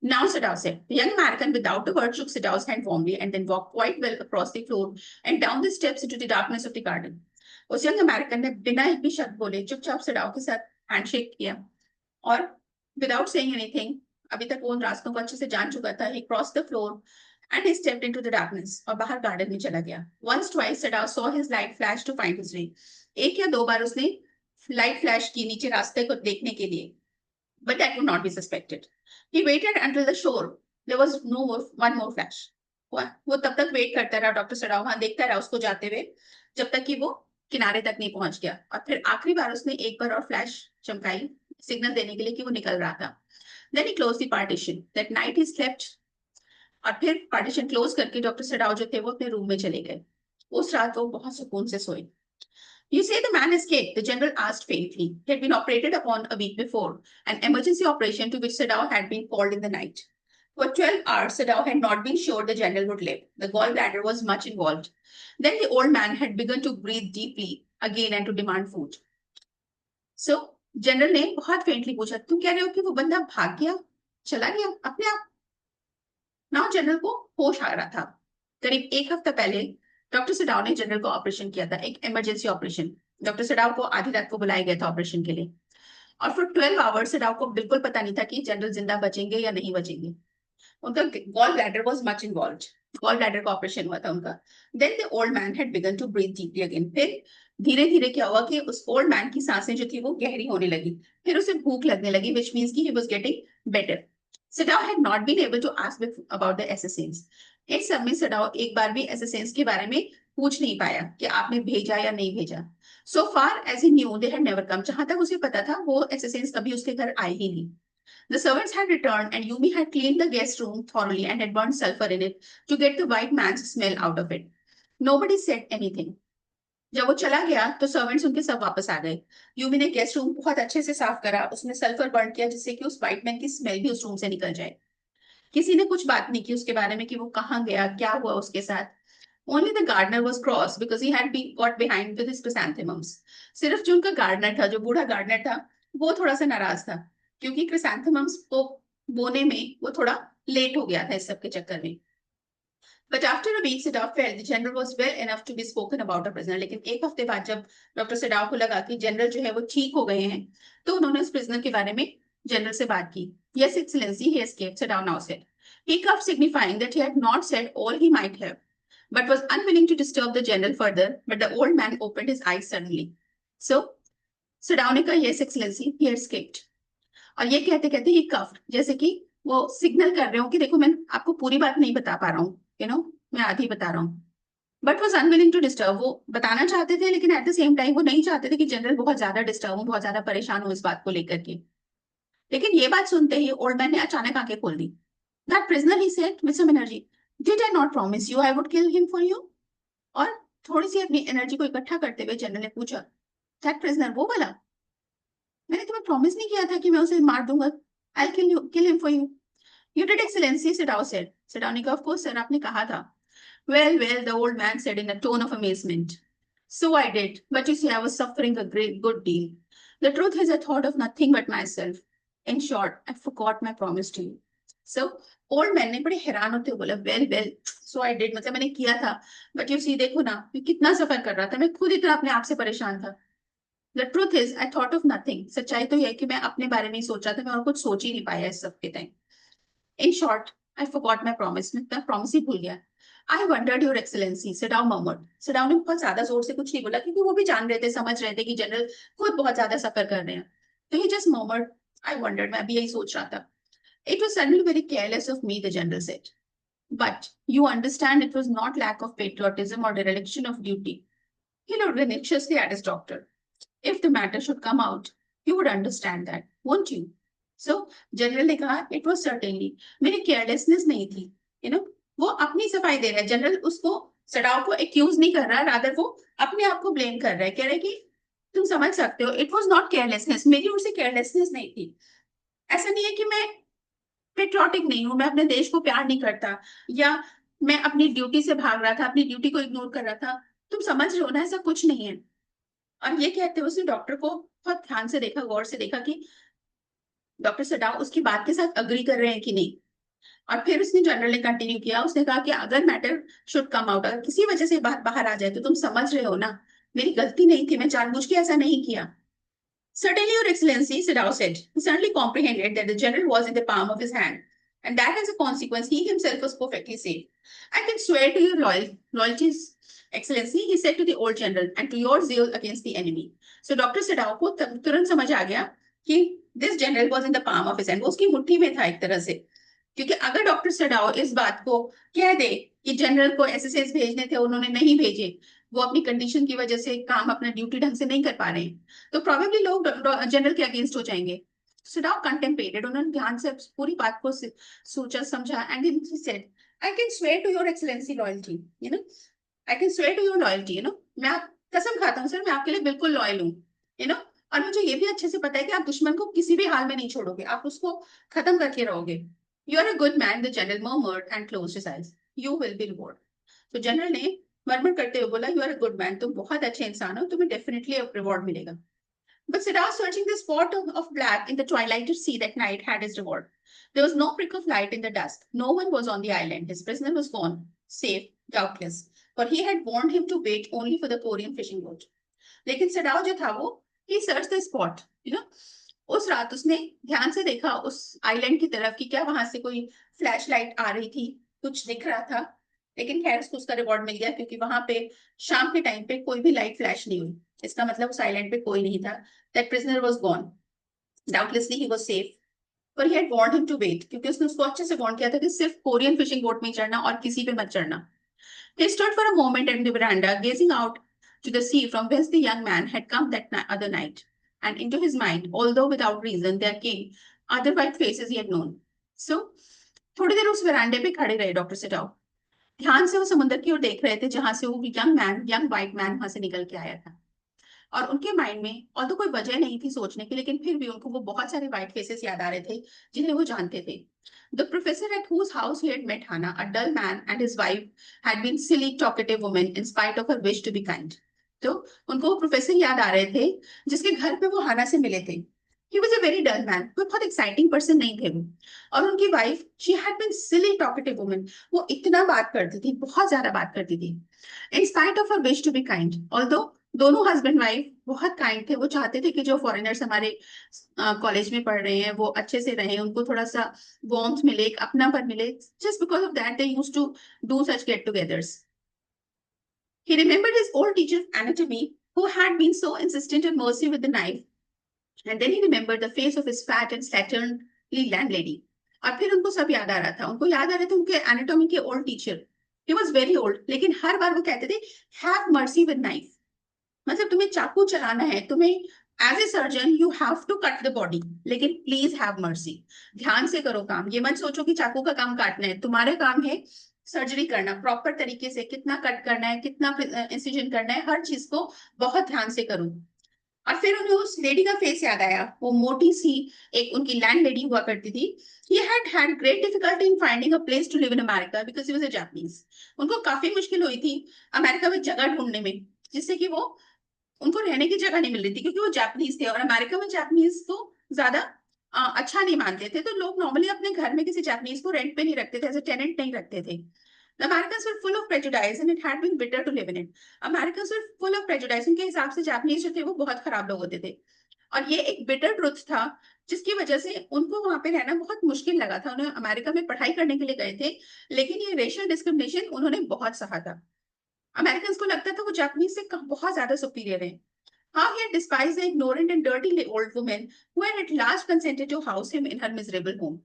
Now, Sadao said. The young American, without a word, shook Sadao's hand warmly and then walked quite well across the floor and down the steps into the darkness of the garden. उस young American ने बिना एक भी शब्द बोले चुपचाप Sadao के साथ हैंडशेक किया और विदाउट सेइंग एनीथिंग, अभी तक वो उन रास्तों को अच्छे से जान चुका था, he crossed the floor and he stepped into the darkness और बाहर गार्डन में चला गया। Once twice Sadao saw his light flash to find his way. एक या दो बार उसने लाइट फ्लैश की नीचे रास्ते को देखने के लिए, but that would not be suspected. He waited until the shore. There was no more, one more flash. वो तब तक वेट करता रहा, डॉक्टर सडाओ वहां देखता रहा उसको जाते हुए, जब तक कि वो किनारे तक नहीं पहुंच गया। और फिर आखिरी बार उसने एक बार और फ्लैश चमकाई सिग्नल देने के लिए कि वो निकल रहा था। Then he closed the partition. That night he slept. और फिर पार्टीशन क्लोज करके डॉक्टर सडाओ जो थे वो अपने रूम में चले गए। उस रात वो बहुत सुकून से सोए। You say the man escaped, the general asked faintly. He had been operated upon a week before, an emergency operation to which Sadao had been called in the night. For 12 hours, Sadao had not been sure the general would live. The gallbladder was much involved. Then the old man had begun to breathe deeply again and to demand food. So, general ने बहुत faintly पूछा, तुम कह रहे हो कि वो बंदा भाग गया, चला गया अपने आप? नाउ जनरल को होश आ रहा था। करीब एक हफ्ता पहले डॉक्टर सडाव ने जनरल को ऑपरेशन किया था, एक इमरजेंसी ऑपरेशन। डॉक्टर सडाव को आधी रात को बुलाया गया था ऑपरेशन के लिए, और फॉर 12 आवर्स सडाव को बिल्कुल पता नहीं था कि जनरल जिंदा बचेंगे या नहीं बचेंगे। उनका gall bladder was much involved. Gall bladder का ऑपरेशन हुआ था उनका. Then the old man had begun to breathe deeply again. फिर धीरे धीरे क्या हुआ कि उस ओल्ड मैन की सांसें जो थी वो गहरी होने लगी. फिर उसे भूख लगने लगी, which means कि he was getting better. Sadao had not been able to ask about the assassins. इस समय सडाओ एक बार भी assassins के बारे में पूछ नहीं पाया कि आपने भेजा या नहीं भेजा. So far as he knew, they had never come. जहां तक उसे पता था वो assassins कभी उसके घर आए ही नहीं. The servants had returned and Yumi had cleaned the guest room thoroughly and had burned sulfur in it to get the white man's smell out of it. Nobody said anything. जब वो चला गया तो सर्वेंट्स उनके सब वापस आ गए. Yumi ने गेस्ट रूम बहुत अच्छे से साफ करा, उसने सल्फर बर्न किया जिससे कि उस व्हाइट मैन की स्मेल भी उस रूम से निकल जाए. किसी ने कुछ बात नहीं की उसके बारे में कि वो कहाँ गया, क्या हुआ उसके साथ. Only the gardener was cross because he had been got behind with his chrysanthemums. सिर्फ जो उनका गार्डनर था, जो बूढ़ा गार्डनर था, वो थोड़ा सा नाराज था क्योंकि क्रिसैंथेमम्स को बोने में वो थोड़ा लेट हो गया था इस सब के चक्कर में. But after a week, Sadaf felt the general was well enough to be spoken about a prisoner. लेकिन एक हफ्ते बाद जब डॉक्टर सडाव को लगा कि जनरल जो है वो ठीक हो गए हैं, तो उन्होंने उस प्रिजनर के बारे में जनरल से बात की. Yes, Excellency, he escaped, Sadav now said. He coughed, signifying that he had not said all he might have, but was unwilling to disturb the general further. But the old man opened his eyes suddenly. So, Sadav ने कहा, Yes, Excellency, he had escaped. और ये कहते कहते ही cuffed, जैसे कि वो signal कर रहे हो कि देखो मैं आपको पूरी बात नहीं बता पा रहा हूँ, मैं आधी बता रहा हूँ. But was unwilling to disturb. वो बताना चाहते थे लेकिन एट द सेम टाइम वो नहीं चाहते थे कि जनरल बहुत ज्यादा डिस्टर्ब हो, बहुत ज्यादा परेशान हो इस बात को लेकर के. लेकिन ये बात सुनते ही ओल्ड मैन ने अचानक आंखें खोल दी. That prisoner, he said with some energy, did I not promise you I would kill him for you. और थोड़ी सी अपनी एनर्जी को इकट्ठा करते हुए जनरल ने पूछा, दैट प्रिजनर, वो वाला, मैंने तुम्हें प्रॉमिस नहीं किया था कि मैं उसे मार दूंगा. I kill him for you. You did, Excellency, Sidao said. Sidao ने कहा, of course, sir, आपने कहा था. Well, well, the old man said in a tone of amazement. So I did, but you see, I was suffering a great good deal. The truth is, I thought of nothing but myself. In short, I forgot my promise to you. So, old man ने बड़े हैरान होते हुए बोला, well, so I did, मतलब मैंने किया था, but you see, देखो ना, मैं कितना सफर कर रहा था, मैं खुद इतना अपने आप से परेशान था. The truth is, I thought of nothing. सच्चाई तो यह है कि मैं अपने बारे में ही सोच रहा था, मैं और कुछ सोच ही नहीं पाया इस सब के time. In short, I forgot my promise. मैं अपना promise ही भूल गया. I wondered, Your Excellency, Sadao murmured. Sadao ने बहुत ज्यादा जोर से कुछ नहीं बोला क्योंकि वो भी जान रहे थे, समझ रहे थे कि जनरल खुद बहुत ज्यादा सफर कर रहे हैं. तो he just murmured, I wondered. मैं अभी यही सोच रहा था. It was suddenly very careless of me, the general said. But you understand it was not lack of patriotism or dereliction of duty. He looked anxiously at his doctor. If the matter should come out, you would understand that, won't you? So, general ने कहा, it was certainly, मेरी carelessness नहीं थी. वो अपनी सफाई दे रहा है. जनरल उसको, सडाव को एक्यूज नहीं कर रहा, रादर वो अपने आप को ब्लेम कर रहा है. कह रहे कि तुम समझ सकते हो, इट वॉज नॉट केयरलेसनेस, मेरी ओर से केयरलेसनेस नहीं थी. ऐसा नहीं है कि मैं पेट्रियोटिक नहीं हूं, मैं अपने देश को प्यार नहीं करता, या मैं अपनी ड्यूटी से भाग रहा था, अपनी ड्यूटी को इग्नोर कर रहा था. तुम समझ रहे हो ना, ऐसा कुछ नहीं है. और ये कहते हुए उसने डॉक्टर को बहुत ध्यान से देखा, गौर से देखा कि डॉक्टर सडाव उसकी बात के साथ अग्री कर रहे हैं कि नहीं. और फिर उसने जनरल ने कंटिन्यू किया, उसने कहा कि अगर मैटर शुड कम आउट, अगर किसी वजह से बात बाहर आ जाए तो तुम समझ रहे हो ना, मेरी गलती नहीं थी, मैं जानबूझ के ऐसा नहीं किया. Certainly, Your Excellency, Sadao said. He certainly comprehended that the general was in the palm of his hand, and that as a consequence, he himself was perfectly safe. I can swear to your loyalties, Excellency, he said to the old general, and to your zeal against the enemy. So Dr. Sadao को तुरंत समझ आ गया कि this general was in the palm of his hand. वो उसकी मुट्ठी में था एक तरह से. क्योंकि अगर डॉक्टर सडाओ इस बात को कह दे कि जनरल को एसएसएस भेजने थे, उन्होंने नहीं भेजे, वो अपनी कंडीशन की वजह से काम, अपना ड्यूटी ढंग से नहीं कर पा रहे हैं, तो प्रॉबेबली लोग जनरल के अगेंस्ट हो जाएंगे. सडाओ कंटेम्पलेटेड, उन्होंने ध्यान से पूरी बात को सोचा समझा, and he said, I can swear to your excellency loyalty, I can swear to your loyalty, मैं कसम खाता हूँ सर, मैं आपके लिए बिल्कुल लॉयल हूँ, और मुझे ये भी अच्छे से पता है कि आप दुश्मन को किसी भी हाल में नहीं छोड़ोगे, आप उसको खत्म करके रहोगे. You are a good man, the general murmured and closed his eyes. You will be rewarded. तो जनरल ने मरमर करते हुए बोला, you are a good man, तुम बहुत अच्छे इंसान हो, तुम्हें definitely a reward मिलेगा. But Siddharth, searching the spot of black in the twilighted sea that night, had his reward. There was no prick of light in the dusk. No one was on the island. His prisoner was gone, safe, doubtless, for he had warned him to wait only for the Korean fishing boat. लेकिन सिडाओ जो था वो, he searched the spot, उस रात उसने ध्यान से देखा उस आइलैंड की तरफ कि क्या वहां से कोई फ्लैश लाइट आ रही थी, कुछ दिख रहा था. लेकिन खैर उसको उसका रिवॉर्ड मिल गया, क्योंकि वहां पे शाम के टाइम पे कोई भी लाइट फ्लैश नहीं हुई। इसका मतलब उस आइलैंड पे कोई नहीं था। That prisoner was gone, doubtlessly he was safe. पर he had warned him to wait, क्योंकि उसने उसको अच्छे से वार्न किया था कि सिर्फ कोरियन फिशिंग बोट में ही चढ़ना और किसी पे मत चढ़ना। He stood for a moment at the veranda, gazing out to the sea from whence the young man had come that other night. And into his mind, although without reason, there came other white faces he had known. So, थोड़ी देर उस वरांडे पे खड़े रहे doctor सिटाओ। ध्यान से वो समुद्र की ओर देख रहे थे, जहां से वो यंग वाइट मैन वहां से निकल के आया था। और उनके माइंड में और तो कोई वजह नहीं थी सोचने की, लेकिन फिर भी उनको वो बहुत सारे व्हाइट फेसेस याद आ रहे थे जिन्हें वो जानते थे। The professor at whose house he had met Hannah, a dull man, and his wife had been silly, talkative woman in spite of her wish to be kind. तो उनको वो प्रोफेसर याद आ रहे थे जिसके घर पे वो हाना से मिले थे। He was a very dull man, कोई बहुत एक्साइटिंग पर्सन नहीं थे वो। और उनकी wife, she had been silly, talkative woman, वो इतना बात करती थी, बहुत ज्यादा बात करती थी। In spite of her wish to be kind, although दोनों हस्बैंड वाइफ बहुत काइंड थे, वो चाहते थे कि जो फॉरेनर्स हमारे कॉलेज में पढ़ रहे हैं वो अच्छे से रहें, उनको थोड़ा सा वार्मथ मिले, एक अपनापन मिले। Just because of that they used to do such get togethers. He remembered his old teacher of anatomy who had been so insistent on mercy with the knife, and then he remembered the face of his fat and slatternly landlady. और फिर उनको सब याद आ रहा था, उनको याद आ रहे थे उनके एनाटॉमी के old teacher. He was very old, लेकिन हर बार वो कहते थे हैव मर्सी विद नाइफ। मतलब तुम्हें चाकू चलाना है, तुम्हें as a surgeon you have to cut the body, लेकिन प्लीज हैव मर्सी। ध्यान से करो काम, ये मत सोचो कि चाकू का काम काटना है, तुम्हारा काम है सर्जरी करना प्रॉपर तरीके से, कितना कट करना है, कितना इंसिजन करना है, हर चीज को बहुत ध्यान से करो। और फिर उन्हें उस लेडी का फेस याद आया, वो मोटी सी एक उनकी लैंड लेडी हुआ करती थी। He had had great difficulty in finding a place to live in America because he was a Japanese. उनको काफी मुश्किल हुई थी अमेरिका में जगह ढूंढने में, जिससे कि वो उनको रहने की जगह नहीं मिल रही थी, क्योंकि वो जापानीज थे और अमेरिका में जापानीज को ज्यादा अच्छा नहीं मानते थे। तो लोग नॉर्मली अपने घर में किसी जापानीज को रेंट पे नहीं रखते थे, एज ए टेनेंट नहीं रखते थे। The Americans were full of prejudice and it had been bitter to live in it. Americans were full of prejudice, उनके हिसाब से जापानीज जो थे वो बहुत खराब लोग होते थे। और ये एक बिटर ट्रुथ था, जिसकी वजह से उनको वहां पे रहना बहुत मुश्किल लगा था। उन्हें अमेरिका में पढ़ाई करने के लिए गए थे, लेकिन ये रेशियल डिस्क्रिमिनेशन उन्होंने बहुत सहा था। अमेरिकन को लगता था वो जापानीज से बहुत ज्यादा सुपीरियर है। How he had despised the ignorant and dirty old woman who had at last consented to house him in her miserable home.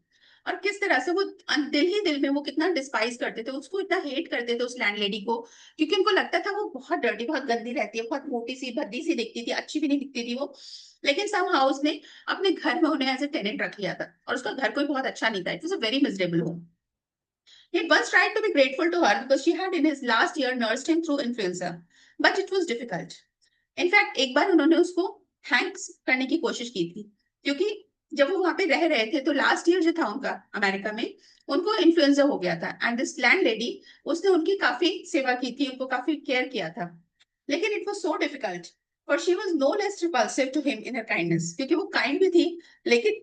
और किस तरह से वो दिल ही दिल में वो कितना डिस्पाइज करते थे उसको, इतना हेट करते थे उस लैंडलेडी को, क्योंकि उनको लगता था वो बहुत डर्टी, बहुत गंदी रहती है, बहुत मोटी सी भद्दी सी दिखती थी, अच्छी भी नहीं दिखती थी वो। लेकिन सम हाउस ने अपने घर में उन्हें एज ए टेनेंट रख लिया था, और उसका घर कोई बहुत अच्छा नहीं था। It was a very miserable home. He had once tried to be grateful to her because she had in his last year nursed him through influenza, but it was difficult. In fact एक बार उन्होंने उसको thanks करने की कोशिश की थी, क्योंकि जब वो वहां पे रह रहे थे तो लास्ट ईयर जो था उनका अमेरिका में, उनको इन्फ्लुएंजा हो गया था। एंड दिस लैंड लेडी, उसने उनकी काफी सेवा की थी, उनको काफी केयर किया था। लेकिन it was so difficult, for she was no less repulsive to him in her kindness, क्योंकि वो काइंड भी थी, लेकिन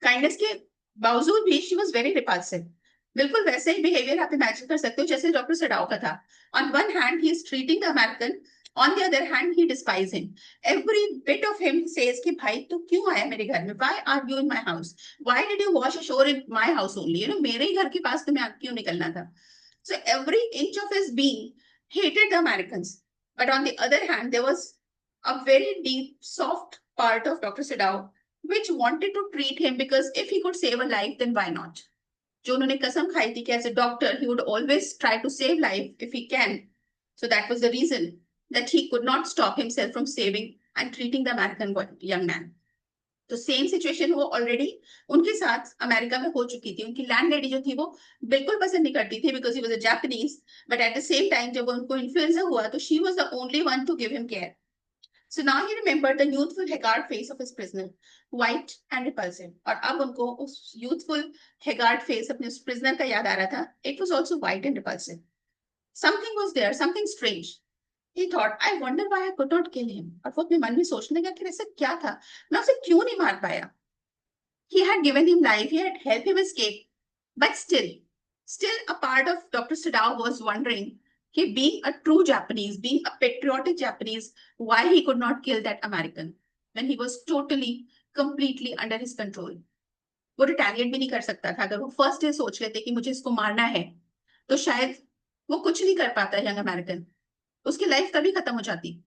काइंडनेस के बावजूद भी शी वाज वेरी रिपल्सिव। बिल्कुल वैसे ही बिहेवियर आप इमेजिन कर सकते हो जैसे डॉक्टर सडाओ का था। On one hand he is treating the American, on the other hand he despise him. Every bit of him says कि भाई तू क्यों आया मेरे घर में, why are you in my house, why did you wash ashore in my house only, you know मेरे ही घर के पास तुम्हें क्यों निकलना था। So every inch of his being hated the Americans. But on the other hand, there was a very deep, soft part of Dr. Sidao which wanted to treat him because if he could save a life, then why not? जो उन्होंने कसम खाई थी कि as a doctor he would always try to save life if he can. So that was the reason that he could not stop himself from saving and treating the American young man. तो same situation वो already उनके साथ America में हो चुकी थी। उनकी land lady जो थी वो बिल्कुल पसंद नहीं करती थी because he was a Japanese, but at the same time जब उनको इन्फ्लुएंजा हुआ तो she was the only one two give him care. So now he remembered the youthful haggard face of his prisoner, white and repulsive. और अब उनको उस youthful haggard face अपने उस prisoner का याद आ रहा था। It was also white and repulsive. Something was there, something strange. He thought, I wonder why I could not kill him. और वो अपने मन में सोचने लगा कि ऐसा क्या था, मैं उसे क्यों नहीं मार पाया। He had given him life, he had helped him escape, but still a part of Dr. Sadao was wondering, he being a true Japanese, being a patriotic Japanese, why he could not kill that American when he was totally, completely under his control. वो retaliate भी नहीं कर सकता था। अगर वो first day सोच लेते कि मुझे इसको मारना है, तो शायद वो कुछ नहीं कर पाता यंग अमेरिकन, उसकी लाइफ तभी खत्म हो जाती।